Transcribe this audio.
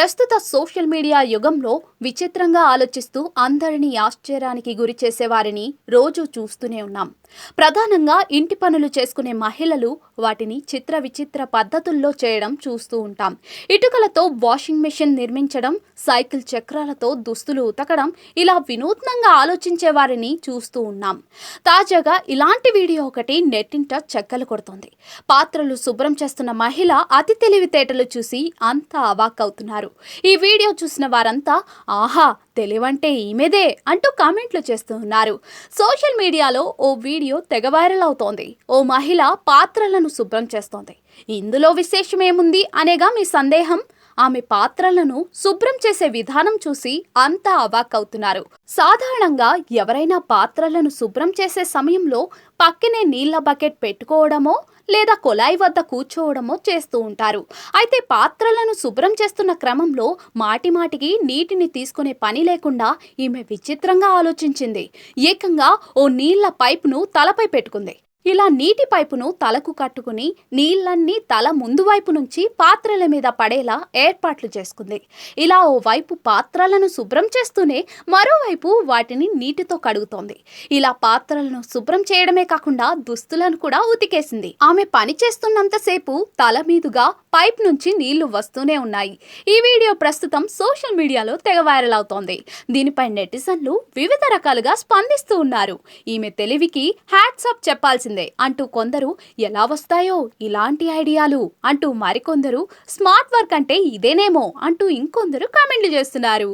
ప్రస్తుత social media యుగంలో విచిత్రంగా ఆలోచిస్తూ అందరినీ ఆశ్చర్యానికి గురి చేసేవారిని రోజు చూస్తూనే ఉన్నాం. ప్రధానంగా ఇంటి పనులు చేసుకునే మహిళలు వాటిని చిత్ర విచిత్ర పద్ధతుల్లో చేయడం చూస్తూ ఉంటాం. ఇటుకలతో వాషింగ్ మెషిన్ నిర్మించడం, సైకిల్ చక్రాలతో దుస్తులు ఉతకడం, ఇలా వినూత్నంగా ఆలోచించే వారిని చూస్తూ ఉన్నాం. తాజాగా ఇలాంటి వీడియో ఒకటి నెట్టింట చెక్కలు కొడుతోంది. పాత్రలు శుభ్రం చేస్తున్న మహిళ అతి తెలివితేటలు చూసి అంతా అవాక్కవుతున్నారు. ఈ వీడియో చూసిన వారంతా ఆహా, తెలివంటే ఈమెదే అంటూ కామెంట్లు చేస్తూ ఉన్నారు. సోషల్ మీడియాలో ఓ వీడియో తెగ వైరల్ అవుతోంది. ఓ మహిళ పాత్రలను శుభ్రం చేస్తోంది. ఇందులో విశేషమేముంది అనేగా మీ సందేహం? ఆమె పాత్రలను శుభ్రం చేసే విధానం చూసి అంతా అవాక్కవుతున్నారు. సాధారణంగా ఎవరైనా పాత్రలను శుభ్రం చేసే సమయంలో పక్కనే నీళ్ల బకెట్ పెట్టుకోవడమో లేదా కొలాయి వద్ద కూర్చోవడమో చేస్తూ ఉంటారు. అయితే పాత్రలను శుభ్రం చేస్తున్న క్రమంలో మాటిమాటికి నీటిని తీసుకునే పని లేకుండా ఈమె విచిత్రంగా ఆలోచించింది. ఏకంగా ఓ నీళ్ల పైపును తలపై పెట్టుకుంది. ఇలా నీటి పైపును తలకు కట్టుకుని నీళ్లన్నీ తల ముందు వైపు నుంచి పాత్రల మీద పడేలా ఏర్పాట్లు చేసుకుంది. ఇలా ఓ వైపు పాత్రలను శుభ్రం చేస్తూనే మరోవైపు వాటిని నీటితో కడుగుతోంది. ఇలా పాత్రలను శుభ్రం చేయడమే కాకుండా దుస్తులను కూడా ఉతికేసింది. ఆమె పని చేస్తున్నంతసేపు తల మీదుగా పైప్ నుంచి నీళ్లు వస్తూనే ఉన్నాయి. ఈ వీడియో ప్రస్తుతం సోషల్ మీడియాలో తెగ వైరల్ అవుతోంది. దీనిపై నెటిజన్లు వివిధ రకాలుగా స్పందిస్తూ ఉన్నారు. ఈమె తెలివికి హ్యాట్స్ ఆఫ్ చెప్పాల్సింది అంటూ కొందరు ఎలా వస్తాయో ఇలాంటి ఐడియాలు అంటూ మరికొందరు స్మార్ట్ వర్క్ అంటే ఇదేనేమో అంటూ ఇంకొందరు కామెంట్లు చేస్తున్నారు.